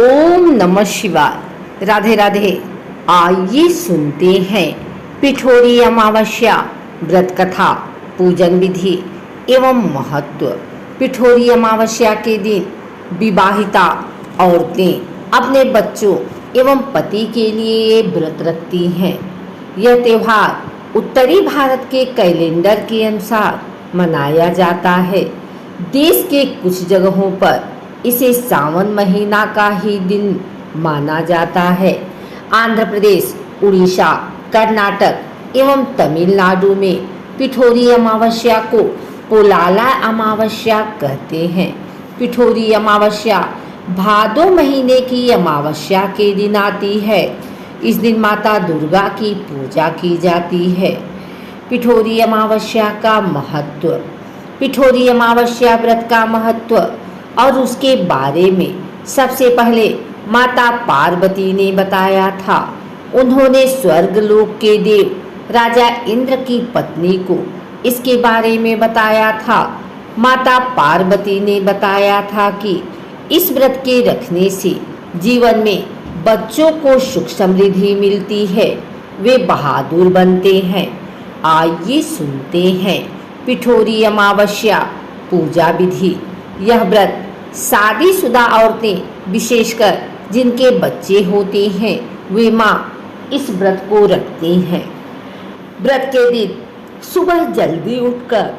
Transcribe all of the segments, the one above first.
ओम नमः शिवाय। राधे राधे। आइए सुनते हैं पिठोरी अमावस्या व्रत कथा, पूजन विधि एवं महत्व। पिठोरी अमावस्या के दिन विवाहिता औरतें अपने बच्चों एवं पति के लिए व्रत रखती हैं। यह त्यौहार उत्तरी भारत के कैलेंडर के अनुसार मनाया जाता है। देश के कुछ जगहों पर इसे सावन महीना का ही दिन माना जाता है। आंध्र प्रदेश, उड़ीसा, कर्नाटक एवं तमिलनाडु में पिठोरी अमावस्या को पोलाला अमावस्या कहते हैं। पिठोरी अमावस्या भादो महीने की अमावस्या के दिन आती है। इस दिन माता दुर्गा की पूजा की जाती है। पिठोरी अमावस्या का महत्व। पिठोरी अमावस्या व्रत का महत्व और उसके बारे में सबसे पहले माता पार्वती ने बताया था। उन्होंने स्वर्गलोक के देव राजा इंद्र की पत्नी को इसके बारे में बताया था। माता पार्वती ने बताया था कि इस व्रत के रखने से जीवन में बच्चों को सुख समृद्धि मिलती है, वे बहादुर बनते हैं। आइए सुनते हैं पिठोरी अमावस्या पूजा विधि। यह व्रत शादीशुदा औरतें, विशेषकर जिनके बच्चे होते हैं, वे माँ इस व्रत को रखती हैं। व्रत के दिन सुबह जल्दी उठकर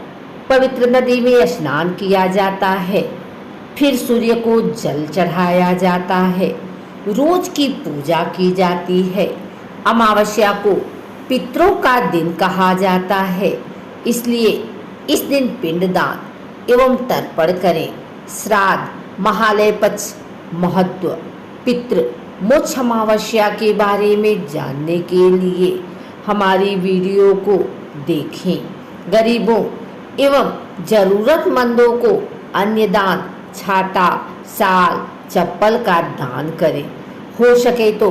पवित्र नदी में स्नान किया जाता है, फिर सूर्य को जल चढ़ाया जाता है। रोज की पूजा की जाती है। अमावस्या को पितरों का दिन कहा जाता है, इसलिए इस दिन पिंडदान एवं तर्पण करें। श्राद्ध, महालय पक्ष, महत्व। पितृ मोक्ष अमावस्या के बारे में जानने के लिए हमारी वीडियो को देखें। गरीबों एवं जरूरतमंदों को अन्य दान, छाता, साल, चप्पल का दान करें। हो सके तो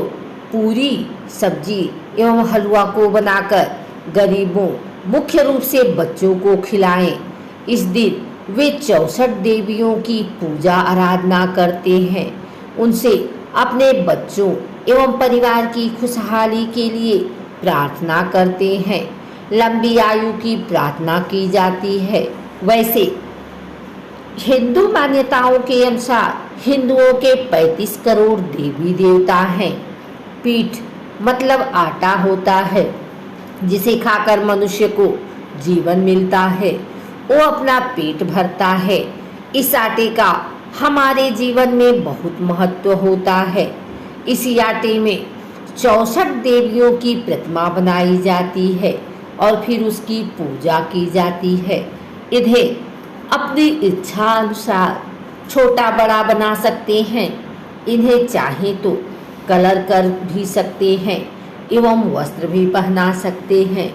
पूरी, सब्जी एवं हलवा को बनाकर गरीबों, मुख्य रूप से बच्चों को खिलाएं। इस दिन वे 64 देवियों की पूजा आराधना करते हैं। उनसे अपने बच्चों एवं परिवार की खुशहाली के लिए प्रार्थना करते हैं। लंबी आयु की प्रार्थना की जाती है। वैसे हिंदू मान्यताओं के अनुसार हिंदुओं के 35 करोड़ देवी देवता हैं। पीठ मतलब आटा होता है, जिसे खाकर मनुष्य को जीवन मिलता है। वो अपना पेट भरता है। इस आटे का हमारे जीवन में बहुत महत्व होता है। इसी आटे में 64 देवियों की प्रतिमा बनाई जाती है और फिर उसकी पूजा की जाती है। इन्हें अपनी इच्छा अनुसार छोटा बड़ा बना सकते हैं। इन्हें चाहे तो कलर कर भी सकते हैं एवं वस्त्र भी पहना सकते हैं।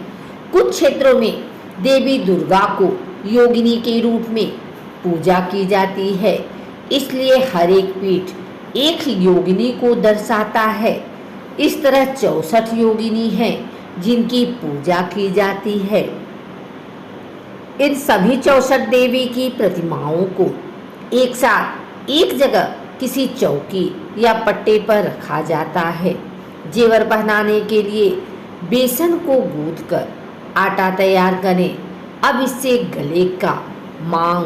कुछ क्षेत्रों में देवी दुर्गा को योगिनी के रूप में पूजा की जाती है, इसलिए हर एक पीठ एक योगिनी को दर्शाता है। इस तरह 64 योगिनी हैं जिनकी पूजा की जाती है। इन सभी 64 देवी की प्रतिमाओं को एक साथ एक जगह किसी चौकी या पट्टे पर रखा जाता है। जेवर पहनाने के लिए बेसन को गूंथकर आटा तैयार करें। अब इससे गले का, मांग,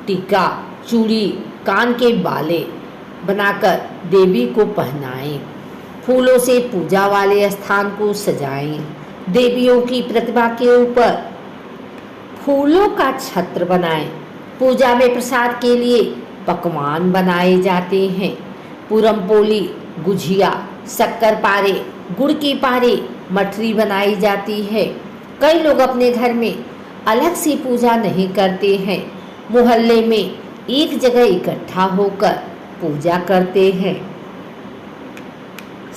टीका, चूड़ी, कान के बाले बनाकर देवी को पहनाएं। फूलों से पूजा वाले स्थान को सजाएं। देवियों की प्रतिमा के ऊपर फूलों का छत्र बनाएं। पूजा में प्रसाद के लिए पकवान बनाए जाते हैं। पूरम पोली, गुझिया, शक्कर पारे, गुड़ की पारे, मठरी बनाई जाती है। कई लोग अपने घर में अलग से पूजा नहीं करते हैं, मोहल्ले में एक जगह इकट्ठा होकर पूजा करते हैं।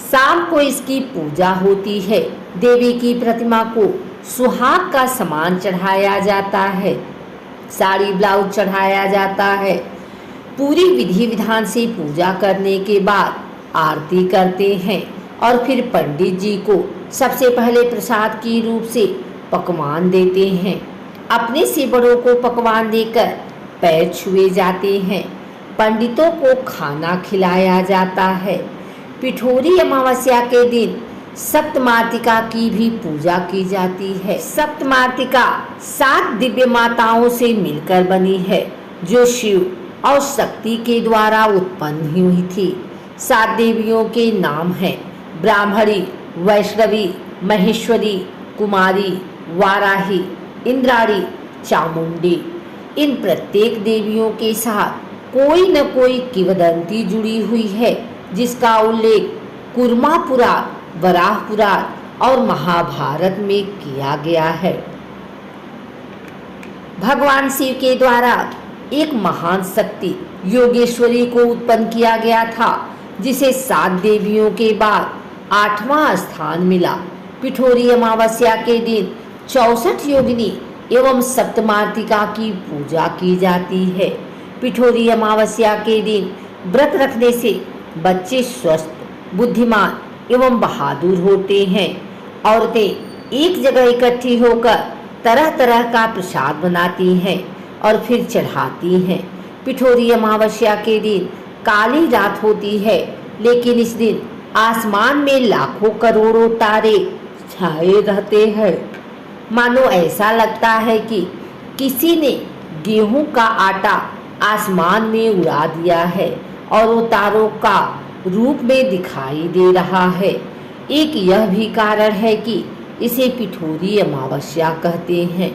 शाम को इसकी पूजा होती है। देवी की प्रतिमा को सुहाग का सामान चढ़ाया जाता है। साड़ी ब्लाउज चढ़ाया जाता है। पूरी विधि विधान से पूजा करने के बाद आरती करते हैं और फिर पंडित जी को सबसे पहले प्रसाद के रूप से पकवान देते हैं। अपने से बड़ों को पकवान देकर पैर छुए जाते हैं। पंडितों को खाना खिलाया जाता है। पिठोरी अमावस्या के दिन सप्तमातृका की भी पूजा की जाती है। सप्तमातृका 7 दिव्य माताओं से मिलकर बनी है, जो शिव और शक्ति के द्वारा उत्पन्न हुई थी। 7 देवियों के नाम हैं ब्राह्मणी, वैष्णवी, महेश्वरी, कुमारी, वाराही, इंद्राणी, चामुंडी। इन प्रत्येक देवियों के साथ कोई न कोई किंवदंती जुड़ी हुई है, जिसका उल्लेख कूर्मा पुराण, वराह पुराण और महाभारत में किया गया है। भगवान शिव के द्वारा एक महान शक्ति योगेश्वरी को उत्पन्न किया गया था, जिसे 7 देवियों के बाद 8वां स्थान मिला। पिठोरी अमावस्या के दिन 64 योगिनी एवं सप्तमातृका की पूजा की जाती है। पिठोरी अमावस्या के दिन व्रत रखने से बच्चे स्वस्थ, बुद्धिमान एवं बहादुर होते हैं। औरतें एक जगह इकट्ठी होकर तरह तरह का प्रसाद बनाती हैं और फिर चढ़ाती हैं। पिठोरी अमावस्या के दिन काली रात होती है, लेकिन इस दिन आसमान में लाखों करोड़ों तारे छाए रहते हैं। मानो ऐसा लगता है कि किसी ने गेहूं का आटा आसमान में उड़ा दिया है और वो तारों का रूप में दिखाई दे रहा है। एक यह भी कारण है कि इसे पिठोरी अमावस्या कहते हैं।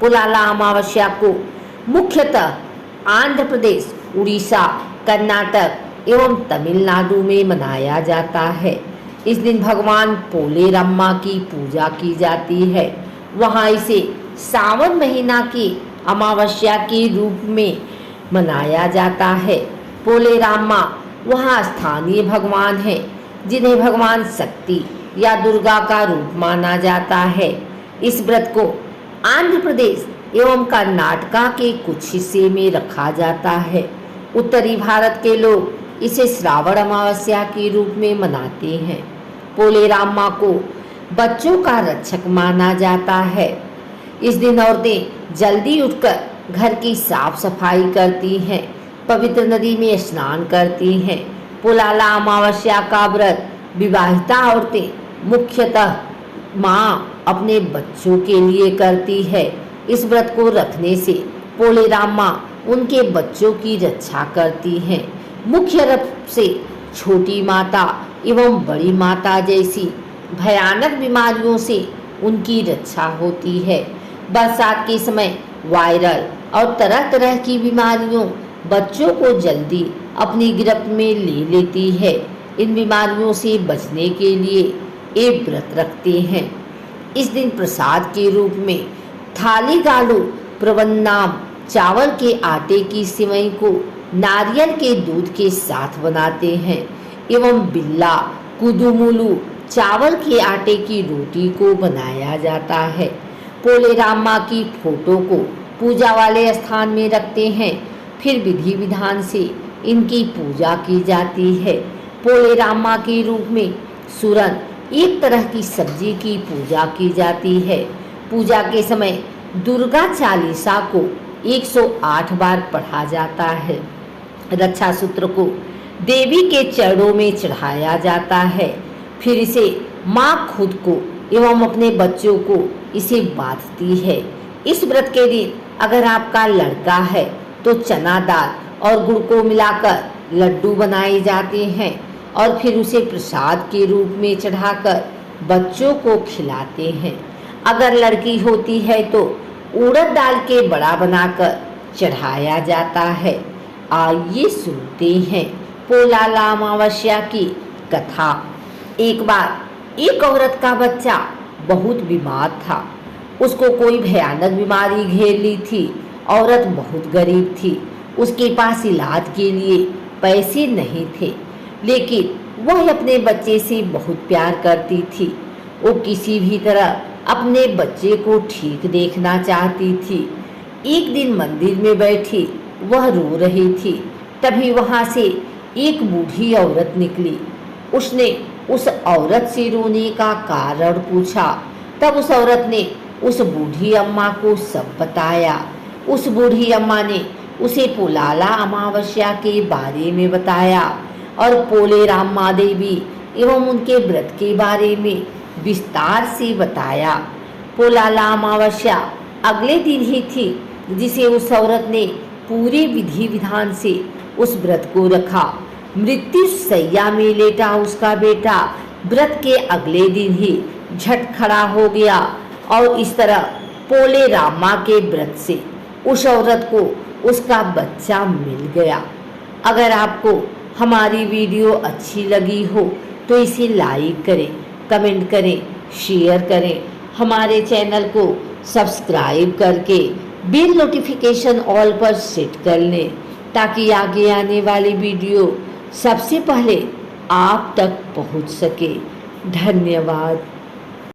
पुलाला अमावस्या को मुख्यतः आंध्र प्रदेश, उड़ीसा, कर्नाटक एवं तमिलनाडु में मनाया जाता है। इस दिन भगवान पोलेरम्मा की पूजा की जाती है। वहाँ इसे सावन महीना की अमावस्या के रूप में मनाया जाता है। पोलेरम्मा वहाँ स्थानीय भगवान हैं, जिन्हें भगवान शक्ति या दुर्गा का रूप माना जाता है। इस व्रत को आंध्र प्रदेश एवं कर्नाटका के कुछ हिस्से में रखा जाता है। उत्तरी भारत के लोग इसे श्रावण अमावस्या के रूप में मनाते हैं। पोलेरम्मा को बच्चों का रक्षक माना जाता है। इस दिन औरतें जल्दी उठकर घर की साफ सफाई करती हैं, पवित्र नदी में स्नान करती हैं। पोलाला अमावस्या का व्रत विवाहिता औरतें मुख्यतः माँ अपने बच्चों के लिए करती है। इस व्रत को रखने से पोलेरम्मा उनके बच्चों की रक्षा करती हैं। मुख्य रूप से छोटी माता एवं बड़ी माता जैसी भयानक बीमारियों से उनकी रक्षा होती है। बरसात के समय वायरल और तरह तरह की बीमारियों बच्चों को जल्दी अपनी गिरफ्त में ले लेती है। इन बीमारियों से बचने के लिए ये व्रत रखते हैं। इस दिन प्रसाद के रूप में थाली गालू प्रवन्नाम चावल के आटे की सिवई को नारियल के दूध के साथ बनाते हैं एवं बिल्ला कुदुमुलू चावल के आटे की रोटी को बनाया जाता है। पोलेरम्मा की फोटो को पूजा वाले स्थान में रखते हैं। फिर विधि विधान से इनकी पूजा की जाती है। पोलेरम्मा के रूप में सूरन एक तरह की सब्जी की पूजा की जाती है। पूजा के समय दुर्गा चालीसा को 108 बार पढ़ा जाता है। रक्षा सूत्र को देवी के चरणों में चढ़ाया जाता है। फिर इसे माँ खुद को एवं अपने बच्चों को इसे बांधती है। इस व्रत के दिन अगर आपका लड़का है तो चना दाल और गुड़ को मिलाकर लड्डू बनाए जाते हैं और फिर उसे प्रसाद के रूप में चढ़ाकर बच्चों को खिलाते हैं। अगर लड़की होती है तो उड़द दाल के बड़ा बनाकर चढ़ाया जाता है। आइए सुनते हैं पोलाला अमावस्या की कथा। एक बार एक औरत का बच्चा बहुत बीमार था। उसको कोई भयानक बीमारी घेर ली थी। औरत बहुत गरीब थी। उसके पास इलाज के लिए पैसे नहीं थे, लेकिन वह अपने बच्चे से बहुत प्यार करती थी। वो किसी भी तरह अपने बच्चे को ठीक देखना चाहती थी। एक दिन मंदिर में बैठी वह रो रही थी। तभी वहाँ से एक बूढ़ी औरत निकली। उसने उस औरत से रोने का कारण पूछा। तब उस औरत ने उस बूढ़ी अम्मा को सब बताया। उस बूढ़ी अम्मा ने उसे पोलाला अमावस्या के बारे में बताया और पोले राम माँ देवी एवं उनके व्रत के बारे में विस्तार से बताया। पोलाला अमावस्या अगले दिन ही थी जिसे उस औरत ने पूरे विधि विधान से उस व्रत को रखा। मृत्यु सैया में लेटा उसका बेटा व्रत के अगले दिन ही झट खड़ा हो गया और इस तरह पोले रामा के व्रत से उस औरत को उसका बच्चा मिल गया। अगर आपको हमारी वीडियो अच्छी लगी हो तो इसे लाइक करें, कमेंट करें, शेयर करें। हमारे चैनल को सब्सक्राइब करके बेल नोटिफिकेशन ऑल पर सेट कर लें ताकि आगे आने वाली वीडियो सबसे पहले आप तक पहुंच सके। धन्यवाद।